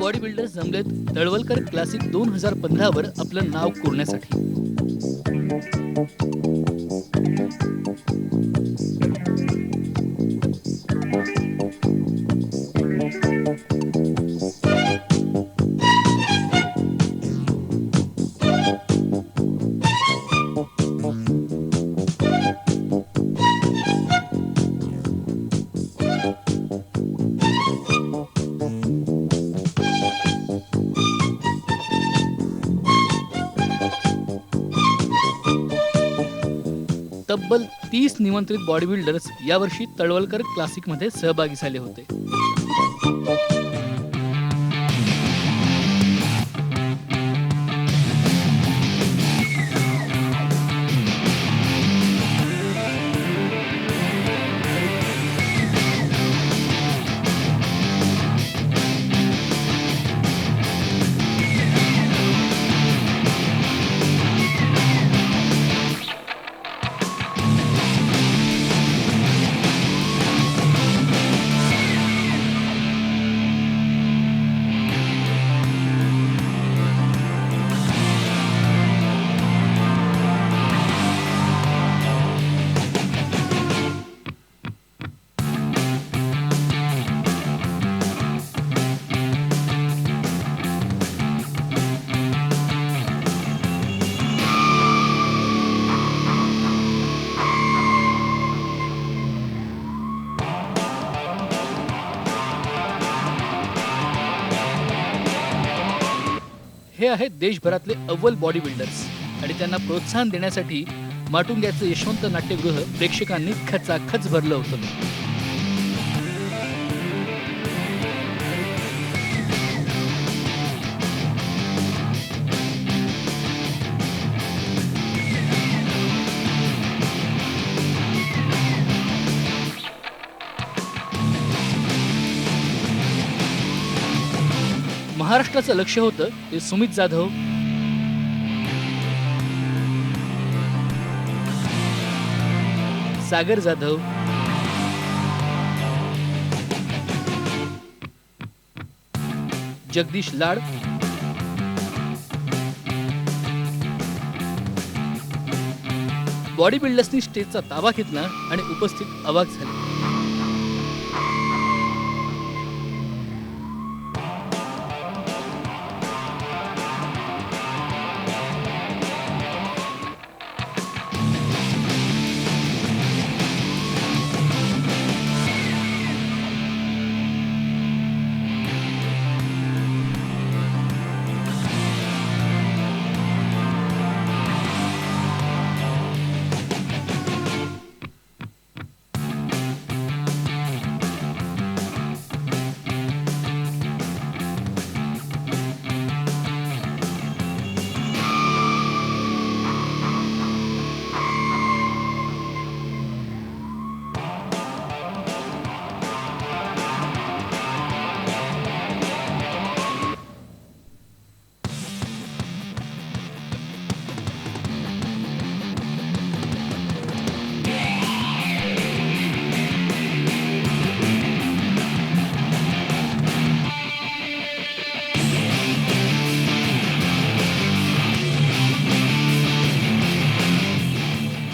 Body builders जमलेत Talwalkar classic 2015 वर आपलं नाव कोरण्यासाठी. तब्बल 30 निमंत्रित बॉडी बिल्डर्स यावर्षी तळवलकर क्लासिकमध्ये सहभागी झाले होते. हे आहेत देशभरातले अव्वल बॉडी बिल्डर्स आणि त्यांना प्रोत्साहन देण्यासाठी माटुंग्याचं यशवंत नाट्यगृह प्रेक्षकांनी खचाखच भरलं होतं. महाराष्ट्राचं लक्ष होतं ते सुमित जाधव, सागर जाधव, जगदीश लाड, बॉडी बिल्डर्सनी स्टेजचा ताबा घेतला आणि उपस्थित अवाक झाले.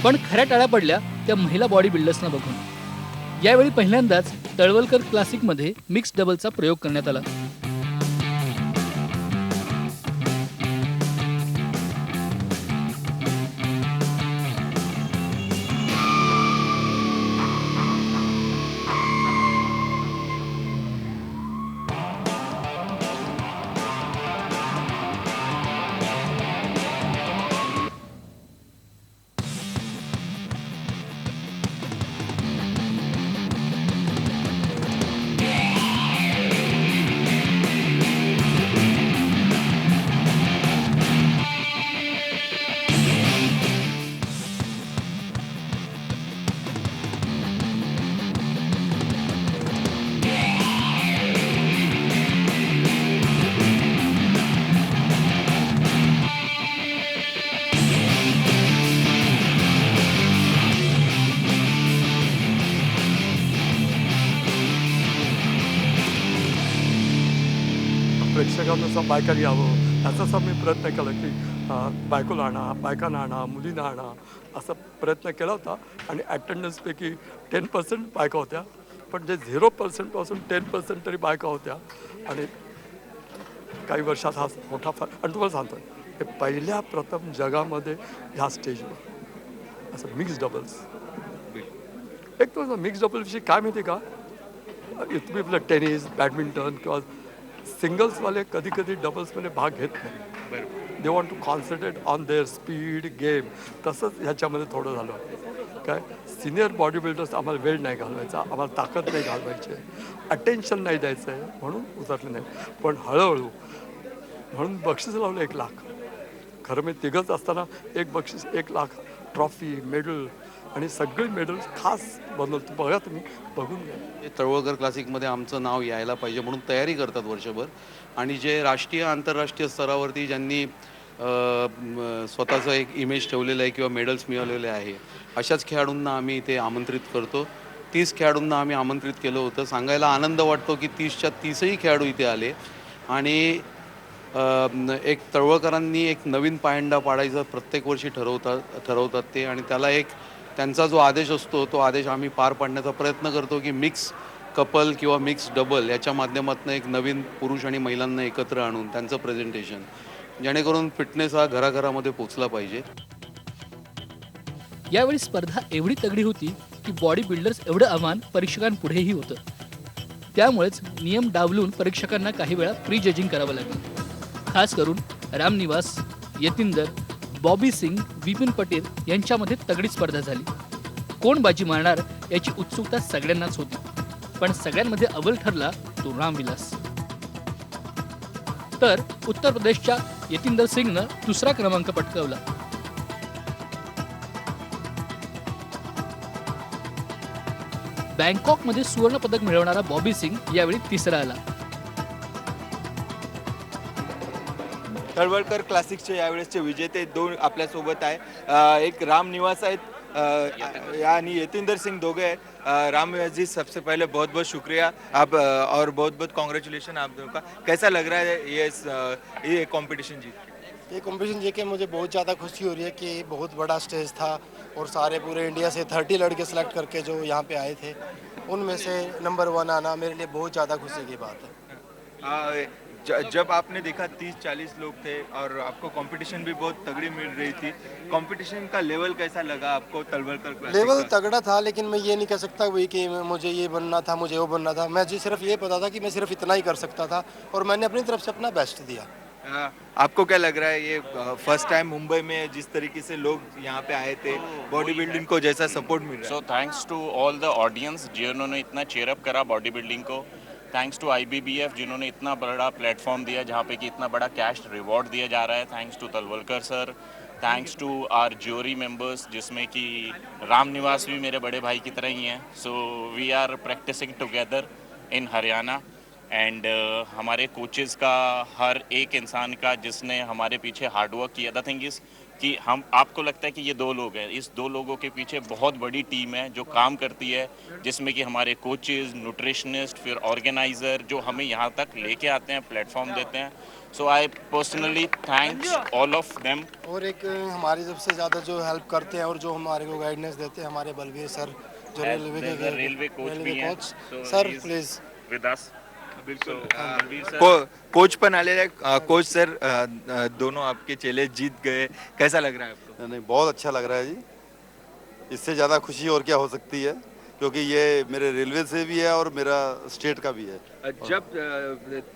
पण खऱ्या टाळ्या पडल्या त्या महिला बॉडी बिल्डर्सना बघून. यावेळी पहिल्यांदाच तळवलकर क्लासिकमध्ये मिक्स डबलचा प्रयोग करण्यात आला. प्रेक्षकांनुसार बायकांनी यावं याचाच मी प्रयत्न केला की बायकोला आणा, बायकांना आणा, मुलींना आणा असा प्रयत्न केला होता. आणि अटेंडन्सपैकी 10% बायका होत्या, पण जे 0% पासून 10% तरी बायका होत्या. आणि काही वर्षात हा मोठा फरक. आणि तुम्हाला सांगतो हे पहिल्या प्रथम जगामध्ये ह्या स्टेजवर असं मिक्स डबल्स. एक तो मिक्स डबलविषयी काय माहिती का, तुम्ही आपलं टेनिस, बॅडमिंटन किंवा सिंगल्सवाले कधी कधी डबल्समध्ये भाग घेत नाही. They want to concentrate on their speed game. तसंच ह्याच्यामध्ये थोडं झालं काय, सिनियर बॉडी बिल्डर्स आम्हाला वेळ नाही घालवायचा, आम्हाला ताकद नाही घालवायची आहे, अटेन्शन नाही द्यायचं आहे म्हणून उतरले नाही. पण हळूहळू म्हणून बक्षीस लावलं 1,00,000. खरं मी तिघंच असताना एक बक्षीस 1,00,000, ट्रॉफी, मेडल आणि सगळी मेडल्स खास बनवतो. बघा तुम्ही, बघून घ्या. हे तळवळकर क्लासिकमध्ये आमचं नाव यायला पाहिजे म्हणून तयारी करतात वर्षभर. आणि जे राष्ट्रीय आंतरराष्ट्रीय स्तरावरती ज्यांनी स्वतःचं एक इमेज ठेवलेलं आहे किंवा मेडल्स मिळवलेले आहे, अशाच खेळाडूंना आम्ही इथे आमंत्रित करतो. 30 खेळाडूंना आम्ही आमंत्रित केलं होतं. सांगायला आनंद वाटतो की 30च्या 30ही खेळाडू इथे आले. आणि एक तळवळकरांनी एक नवीन पायंडा पाडायचा प्रत्येक वर्षी ठरवतात ते. आणि त्याला एक त्यांचा जो आदेश असतो तो आदेश आम्ही पार पाडण्याचा प्रयत्न करतो की मिक्स कपल किंवा मिक्स डबल याच्या माध्यमातून एक नवीन पुरुष आणि महिलांना एकत्र आणून त्यांचं प्रेझेंटेशन, जेणेकरून फिटनेस हा घराघरामध्ये पोचला पाहिजे. यावेळी स्पर्धा एवढी तगडी होती की बॉडी बिल्डर्स एवढं आव्हान परीक्षकांपुढेही होतं. त्यामुळेच नियम डावलून परीक्षकांना काही वेळा प्री जजिंग करावं लागलं. खास करून रामनिवास, यतिंदर, बॉबी सिंग, विपिन पटेल यांच्यामध्ये तगडी स्पर्धा झाली. कोण बाजी मारणार याची उत्सुकता सगळ्यांनाच होती. पण सगळ्यांमध्ये अव्वल ठरला तो रामविलास. तर उत्तर प्रदेशच्या यतिंदर सिंगनं दुसरा क्रमांक पटकावला. बँकॉकमध्ये सुवर्ण पदक मिळवणारा बॉबी सिंग यावेळी तिसरा आला. तळवळकर क्लासिकचे यावेळेसचे विजेते दोन आपल्यासोबत आहे. एक राम निवास आहेत यानी यतिंदर सिंह दोगे हैं. राम निवास जी, सबसे पहले बहुत बहुत शुक्रिया आप और बहुत बहुत कॉन्ग्रेचुलेशन आप दोनों का. कैसा लग रहा है ये कंपटीशन जीत के? ये कंपटीशन जीत के मुझे बहुत ज़्यादा खुशी हो रही है कि बहुत बड़ा स्टेज था और सारे पूरे इंडिया से 30 लड़के सेलेक्ट करके जो यहाँ पे आए थे उनमें से नंबर 1 आना मेरे लिए बहुत ज़्यादा खुशी की बात है. जब आपने देखा 30-40 लोग थे और आपको कंपटीशन भी बहुत तगड़ी मिल रही थी, कंपटीशन का लेवल कैसा लगा आपको तलवलकर क्लासिक लेवल का? तगड़ा था, लेकिन मैं ये नहीं कह सकता वही कि मुझे ये बनना था, मुझे वो बनना था. मैं जी सिर्फ ये पता था कि मैं सिर्फ इतना ही कर सकता था और मैंने अपनी तरफ से अपना बेस्ट दिया. आपको क्या लग रहा है ये फर्स्ट टाइम मुंबई में जिस तरीके से लोग यहाँ पे आए थे, बॉडी बिल्डिंग को जैसा सपोर्ट मिल रहा है? So thanks to all the audience जिन्होंने इतना चेयरअप करा बॉडी बिल्डिंग को. थैंक्स टू IBBF जिन्होंने इतना बड़ा प्लेटफॉर्म दिया जहाँ पे कि इतना बड़ा कैश रिवॉर्ड दिया जा रहा है. Thanks to Talwalkar sir. Thanks to our jury members जिसमें कि राम निवास भी मेरे बड़े भाई की तरह ही हैं. So we are practising together in Haryana. And हमारे कोचेज़ का, हर एक इंसान का जिसने हमारे पीछे हार्डवर्क किया. द थिंग इज़ कि हम, आपको लगता है कि ये 2 लोग हैं, इस 2 लोगों के पीछे बहुत बड़ी टीम है जो काम करती है, जिसमें कि हमारे कोचेज़, न्यूट्रिशनिस्ट, फिर ऑर्गेनाइज़र जो हमें यहाँ तक लेके आते हैं, प्लेटफॉर्म देते हैं. So I personally thanks all of them. और एक हमारी सबसे ज़्यादा जो हेल्प करते हैं और जो हमारे को गाइडेंस देते हैं हमारे बलवीर सर, जो रेलवे कोच भी हैं. Sir please with us. Coach पण आलेले आहे. कोच सर, दोनों आपके चेले जीत गए, कैसा लग रहा है आपको? नहीं, बहुत अच्छा लग रहा है जी. इससे ज़्यादा खुशी और क्या हो सकती है, क्योंकि ये मेरे रेलवे से भी है और मेरा स्टेट का भी है. जब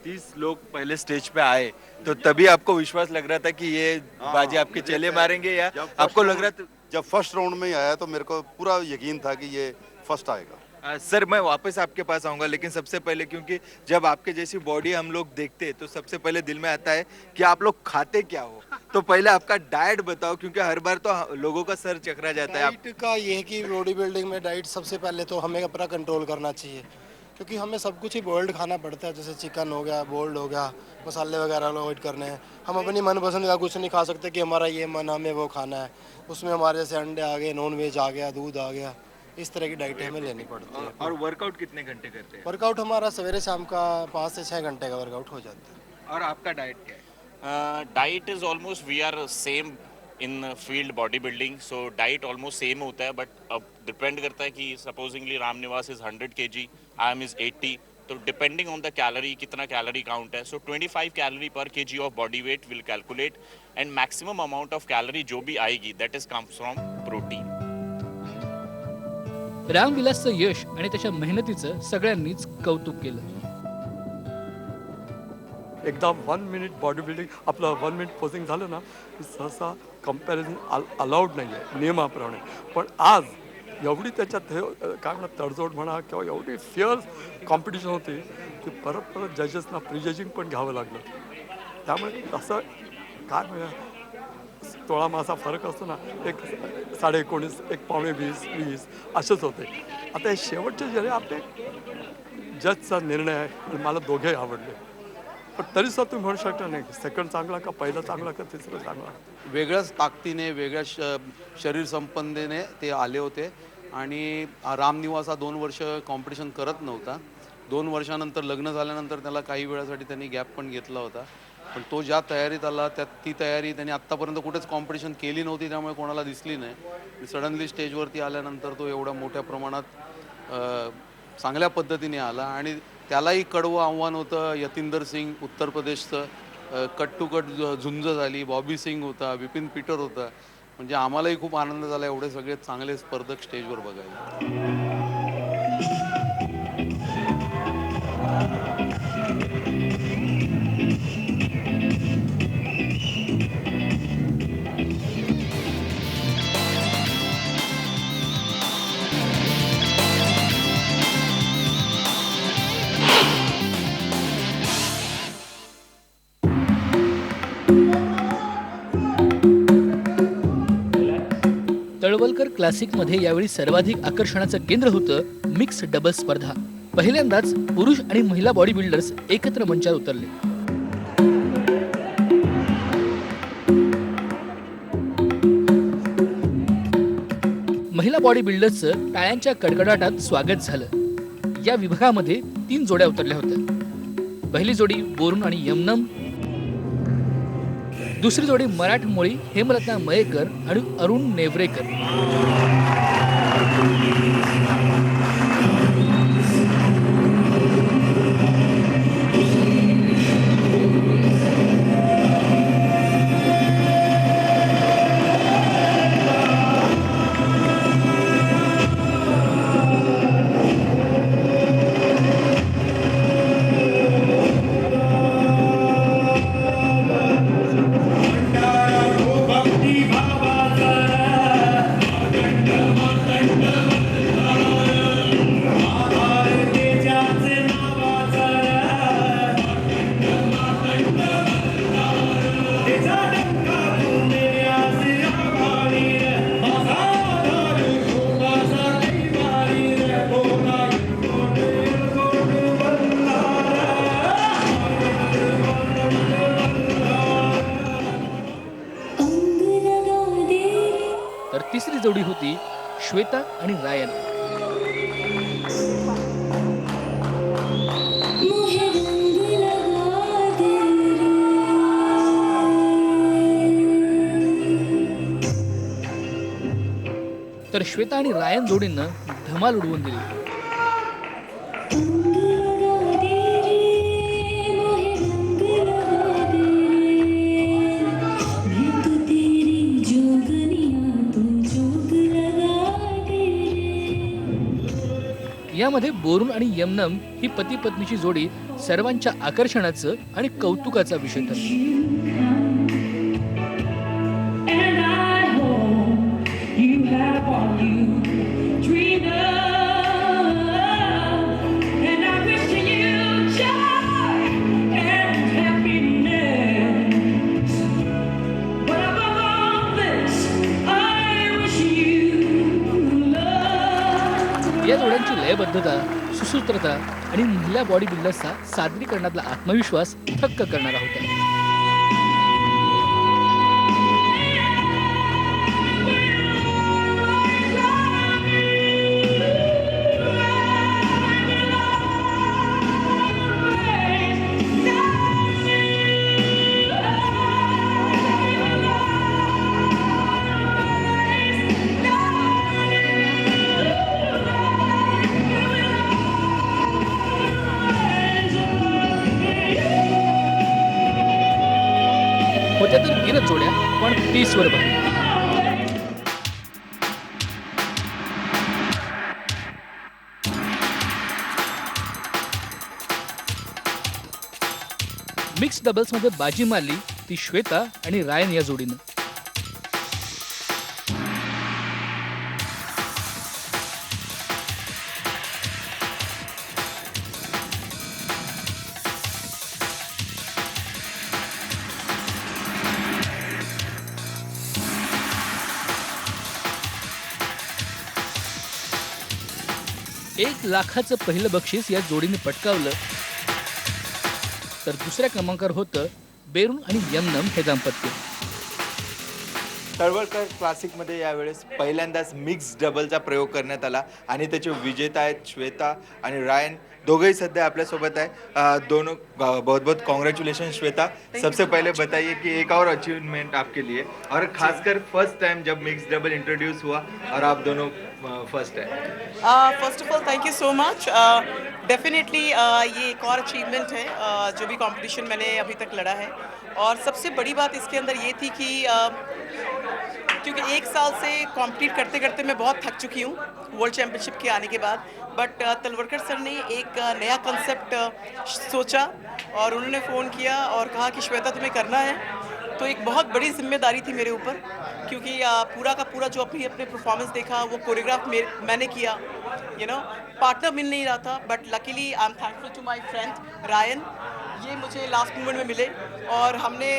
30 लोग पहले स्टेज पे आए तो तभी आपको विश्वास लग रहा था कि ये बाजी आपके चेले मारेंगे, या आपको लग रहा था? जब फर्स्ट राउंड में ही आया तो मेरे को पूरा यकीन था कि ये फर्स्ट आएगा. सर, मैं वापस आपके पास आऊंगा, लेकिन सबसे पहले, क्योंकि जब आपके जैसी बॉडी हम लोग देखते हैं तो सबसे पहले दिल में आता है कि आप लोग खाते क्या हो. तो पहले आपका डाइट बताओ, क्योंकि हर बार तो लोगों का सर चकरा जाता है. डाइट का ये है कि बॉडी बिल्डिंग में डाइट सबसे पहले तो हमें अपना कंट्रोल करना चाहिए, क्योंकि हमें सब कुछ ही बॉइल्ड खाना पड़ता है. जैसे चिकन हो गया, बोल्ड हो गया, मसाले वगैरह अवॉइड करने हैं. हम अपनी मनपसंद का कुछ नहीं खा सकते कि हमारा ये मन, हमें वो खाना है. उसमें हमारे जैसे अंडे आ गए, नॉन वेज आ गया, दूध आ गया, इस तरह की डाइट हमें लेनी पड़ती है. और वर्कआउट कितने घंटे करते हैं? वर्कआउट हमारा सवेरे शाम का 5 से 6 घंटे का वर्कआउट हो जाता है. और आपका डाइट क्या है? Diet is almost we are same in field body building, so diet almost same होता है, बट अब डिपेंड करता है कि supposingly Ram Niwas is 100 kg, I am is 80, तो डिपेंडिंग ऑन द कैलोरी कितना कैलोरी काउंट है, so 25 calorie per kg of body weight will calculate, and maximum amount of calorie जो भी आएगी that is comes from protein. रामविलासचं यश आणि त्याच्या मेहनतीचं सगळ्यांनीच कौतुक केलं. एकदा 1 मिनिट बॉडी बिल्डिंग आपलं 1 मिनिट पोजिंग झालं ना की सहसा कंपॅरिझन अलाउड नाही आहे नियमाप्रमाणे. पण आज एवढी त्याच्यात हे काय म्हणा तडजोड म्हणा किंवा एवढी फिअर्स कॉम्पिटिशन होती की परत परत जजेसना प्रिजजिंग पण घ्यावं लागलं. त्यामुळे असं काय म्हणजे तोळामासा फरक असतो ना, एक 19.5 एक 19.20 असेच होते. आता हे शेवटचे जे आपले जजचा निर्णय आहे मला दोघेही आवडले. पण तरीसुद्धा तुम्ही म्हणू शकता नाही की सेकंड चांगला का पहिला चांगला का तिसरा चांगला. वेगळ्याच ताकदीने वेगळ्या शरीर संपन्नेने ते आले होते. आणि रामनिवास हा 2 वर्ष कॉम्पिटिशन करत नव्हता. 2 वर्षानंतर लग्न झाल्यानंतर त्याला काही वेळासाठी त्यांनी गॅप पण घेतला होता. पण तो ज्या तयारीत आला ती तयारी त्यांनी आत्तापर्यंत कुठेच कॉम्पिटिशन केली नव्हती, त्यामुळे कोणाला दिसली नाही. सडनली स्टेजवरती आल्यानंतर तो एवढ्या मोठ्या प्रमाणात चांगल्या पद्धतीने आला. आणि त्यालाही कडवं आव्हान होतं. यतिंदर सिंग उत्तर प्रदेशचं, कट टू कट झुंज झाली. बॉबी सिंग होता, विपिन पीटर होता. म्हणजे आम्हालाही खूप आनंद झाला एवढे सगळे चांगले स्पर्धक स्टेजवर बघायला. तळवलकर क्लासिकमध्ये यावेळी सर्वाधिक आकर्षणाचं केंद्र होतं मिक्स डबल स्पर्धा. पहिल्यांदाच पुरुष आणि महिला बॉडी बिल्डर्स एकत्र मंचावर उतरले. महिला बॉडी बिल्डर्सचं टाळ्यांच्या कडकडाटात स्वागत झालं. या विभागामध्ये 3 जोड्या उतरल्या होत्या. पहिली जोडी बोरून आणि यमनम, दुसरी जोडी मराठमोळी हेमलता मयेकर आणि अरुण नेवरेकर. तर तिसरी जोडी होती श्वेता आणि रायन. तर श्वेता आणि रायन जोडीनं धमाल उडवून दिली. यामध्ये बोरून आणि यमनम ही पती पत्नीची जोडी सर्वांच्या आकर्षणाचं आणि कौतुकाचा विषय ठरली. या जोड्यांची लयबद्धता, सुसूत्रता आणि महिला बॉडी बिल्डर्सचा सादरीकरणातला आत्मविश्वास थक्क करणारा होता. तीनच जोड्या पण 30 वर बाद. मिक्स डबल्समध्ये बाजी मारली ती श्वेता आणि रायन या जोडीनं. $1,00,000चं पहिलं बक्षीस या जोडीने पटकावलं. तर दुसऱ्या क्रमांकावर होतं बेरून आणि यमनम हे दाम्पत्य. तळवलकर क्लासिकमध्ये यावेळेस पहिल्यांदाच मिक्स डबलचा प्रयोग करण्यात आला आणि त्याचे विजेता आहेत श्वेता आणि रायन. दोघेही सध्या आपल्यासोबत आहे. दोनों बहुत बहुत कॉन्ग्रेचुलेशन श्वेता. सबसे पहले बताइए कि एक और अचीवमेंट आपके लिए और खासकर फर्स्ट टाइम जब मिक्स डबल इंट्रोड्यूस हुआ और आप दोनों फर्स्ट है. First of all thank you so much. Definitely ये एक और अचीवमेंट है जो भी कंपटीशन मैंने अभी तक लड़ा है. और सबसे बड़ी बात इसके अंदर ये थी कि क्योंकि 1 साल से कॉम्पीट करते करते मैं बहुत थक चुकी हूँ वर्ल्ड चैम्पियनशिप के आने के बाद. बट तलवलकर सर ने एक नया कंसेप्ट सोचा और उन्होंने फ़ोन किया और कहा कि श्वेता तुम्हें करना है. तो एक बहुत बड़ी जिम्मेदारी थी मेरे ऊपर क्योंकि पूरा का पूरा जो अपने परफॉर्मेंस देखा वो कोरियोग्राफ मैंने किया. पार्टनर मिल नहीं रहा था but luckily I am thankful to my friend Ryan. ये मुझे लास्ट मोमेंट में मिले और हमने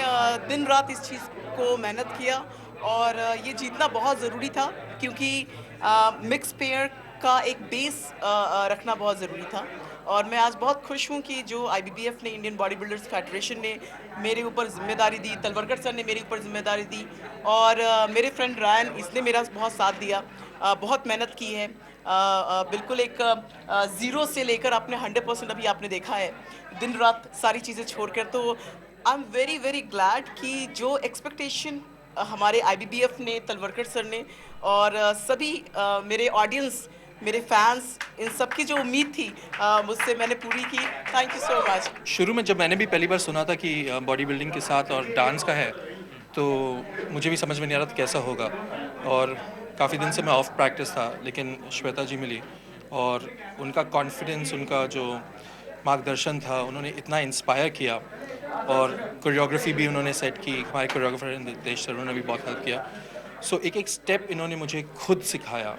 दिन रात इस चीज़ को मेहनत किया और ये जीतना बहुत ज़रूरी था क्योंकि मिक्स पेयर का एक बेस रखना बहुत ज़रूरी था. और मैं आज बहुत खुश हूँ कि जो IBBF ने इंडियन बॉडी बिल्डर्स फेडरेशन ने मेरे ऊपर जिम्मेदारी दी, तलवलकर सर ने मेरे ऊपर जिम्मेदारी दी और मेरे फ्रेंड रायन इसने मेरा बहुत साथ दिया. बहुत मेहनत की है. बिल्कुल एक ज़ीरो से लेकर आपने 100% अभी आपने देखा है दिन रात सारी चीज़ें छोड़कर. तो I am very very glad कि जो एक्सपेक्टेशन हमारे IBBF ने, तलवलकर सर ने और सभी मेरे ऑडियंस, मेरे फैंस, इन सब की जो उम्मीद थी मुझसे मैंने पूरी की. Thank you so much. शुरू में जब मैंने भी पहली बार सुना था कि बॉडी बिल्डिंग के साथ और डांस का है तो मुझे भी समझ में नहीं आ रहा था कैसा होगा. और काफ़ी दिन से मैं ऑफ प्रैक्टिस था लेकिन श्वेता जी मिली और उनका कॉन्फिडेंस, उनका जो मार्गदर्शन था, उन्होंने इतना इंस्पायर किया और कोरियोग्राफी भी उन्होंने सेट की. हमारे कोरियोग्राफर नितेश सर, उन्होंने भी बहुत हेल्प किया. सो एक एक स्टेप इन्होंने मुझे खुद सिखाया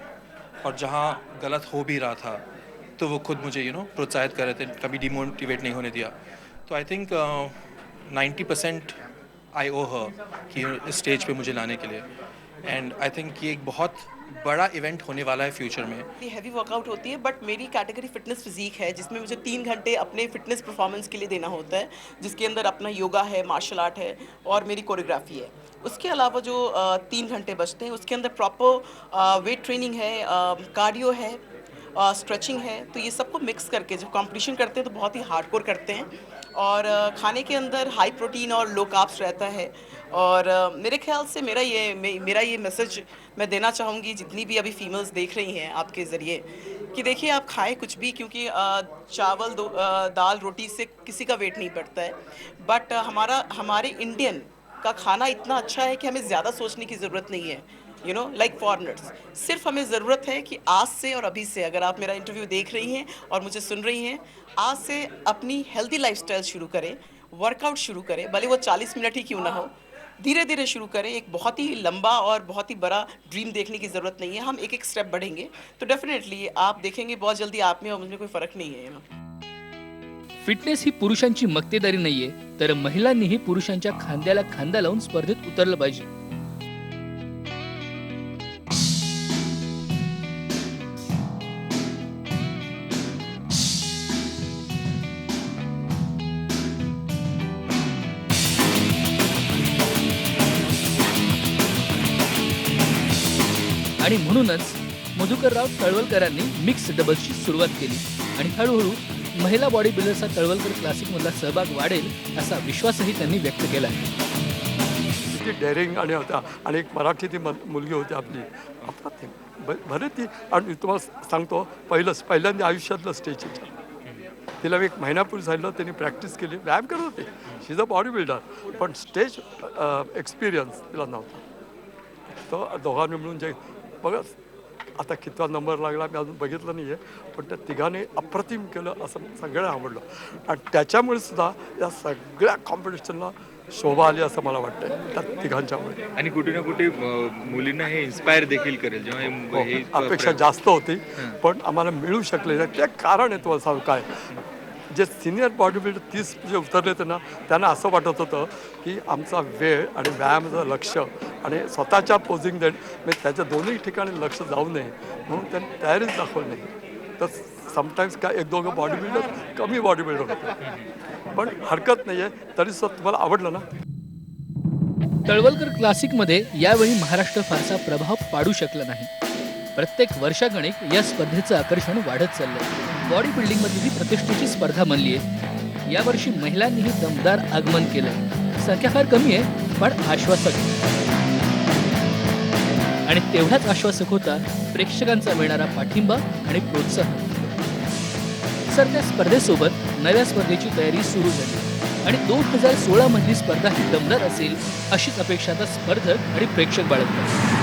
और जहाँ गलत हो भी रहा था तो वो खुद मुझे प्रोत्साहित कर रहे थे, कभी डिमोटिवेट नहीं होने दिया. तो आई थिंक 90% आई ओ हर कि इस स्टेज पे मुझे लाने के लिए. एंड आई थिंक ये एक बहुत बड़ा इवेंट होने वाला है फ्यूचर में. ये हैवी वर्कआउट होती है बट मेरी कैटेगरी फिटनेस फिजिक है जिसमें मुझे 3 घंटे अपने फिटनेस परफॉर्मेंस के लिए देना होता है, जिसके अंदर अपना योगा है, मार्शल आर्ट है और मेरी कोरियोग्राफी है. उसके अलावा जो 3 घंटे बचते हैं उसके अंदर प्रॉपर वेट ट्रेनिंग है, कार्डियो है, स्ट्रेचिंग है. तो ये सबको मिक्स करके जब कंपटीशन करते हैं तो बहुत ही हार्डकोर करते हैं और खाने के अंदर हाई प्रोटीन और लो कार्ब्स रहता है. और मेरे ख्याल से मेरा ये मैसेज मैं देना चाहूँगी जितनी भी अभी फीमेल्स देख रही हैं आपके ज़रिए कि देखिए आप खाएं कुछ भी क्योंकि चावल दाल रोटी से किसी का वेट नहीं बढ़ता है. बट हमारे इंडियन का खाना इतना अच्छा है कि हमें ज़्यादा सोचने की ज़रूरत नहीं है. लाइक फॉरेनर्स, सिर्फ हमें ज़रूरत है कि आज से और अभी से, अगर आप मेरा इंटरव्यू देख रही हैं और मुझे सुन रही हैं, आज से अपनी हेल्दी लाइफस्टाइल शुरू करें, वर्कआउट शुरू करें, भले वो 40 मिनट ही क्यों ना हो. धीरे धीरे शुरू करें. एक बहुत ही लंबा और बहुत ही बड़ा ड्रीम देखने की ज़रूरत नहीं है. हम एक एक स्टेप बढ़ेंगे तो डेफिनेटली आप देखेंगे बहुत जल्दी आप में और मुझे कोई फ़र्क नाही आहे. फिटनेस ही पुरुषांची मक्तेदारी नाहीये तर महिलांनीही पुरुषांच्या खांद्याला खांदा लावून स्पर्धेत उतरलं पाहिजे. आणि म्हणूनच मधुकरराव तळवलकरांनी मिक्स डबल्सची सुरुवात केली आणि हळूहळू महिला बॉडी बिल्डर्सचा तळवलकर क्लासिकमधला सहभाग वाढेल असा विश्वासही त्यांनी व्यक्त केला आहे. किती डेअरिंग आणि होता आणि एक मराठी ती मुलगी होती आपली बरं ती. आणि तुम्हाला सांगतो पहिल्यांदा आयुष्यातलं स्टेज तिला मी 1 महिन्यापूर्वी सांगितलं, त्यांनी प्रॅक्टिस केली, व्यायाम करत होती. शी इज अ बॉडी बिल्डर, पण स्टेज एक्सपिरियन्स तिला नव्हता. तो दोघांनी मिळून जे बघा आता कितवा नंबर लागला मी अजून बघितलं नाही आहे, पण त्या तिघांनी अप्रतिम केलं असं सगळं आवडलं. आणि त्याच्यामुळे सुद्धा या सगळ्या कॉम्पिटिशनला शोभा आली असं मला वाटतं त्या तिघांच्यामुळे. आणि कुठे ना कुठे मुलींना हे इन्स्पायर देखील करेल जेव्हा हे अपेक्षा जास्त होती, पण आम्हाला मिळू शकले नाही. ते कारण आहे तुम्हाला सांगू काय, जे सिनियर बॉडी बिल्डर 30 जे उतरले होते ना, त्यांना असं वाटत होतं की आमचा वेळ आणि व्यायामाचं लक्ष आणि स्वतःच्या पोझिंग देण म्हणजे त्याच्या दोन्ही ठिकाणी लक्ष जाऊ नये म्हणून त्यांनी तयारीच दाखवली नाही. तर समटाईम्स काय 1-2 बॉडी बिल्डर कमी बॉडी बिल्डर होते, पण हरकत नाही आहे. तरी सुद्धा तुम्हाला आवडलं ना. तळवलकर क्लासिकमध्ये यावेळी महाराष्ट्र फारसा प्रभाव पाडू शकला नाही. प्रत्येक वर्षागणिक या स्पर्धेचं आकर्षण वाढत चाललंय. बॉडी बिल्डिंगमधली ही प्रतिष्ठेची स्पर्धा बनली आहे. यावर्षी महिलांनीही दमदार आगमन केलंय. संख्या फार कमी आहे, पण आश्वासक. आणि तेवढाच आश्वासक होता प्रेक्षकांचा मिळणारा पाठिंबा आणि प्रोत्साहन. सध्या स्पर्धेसोबत नव्या स्पर्धेची तयारी सुरू झाली आणि 2016 मधली स्पर्धा ही दमदार असेल अशीच अपेक्षा आता स्पर्धक आणि प्रेक्षक बाळगतात.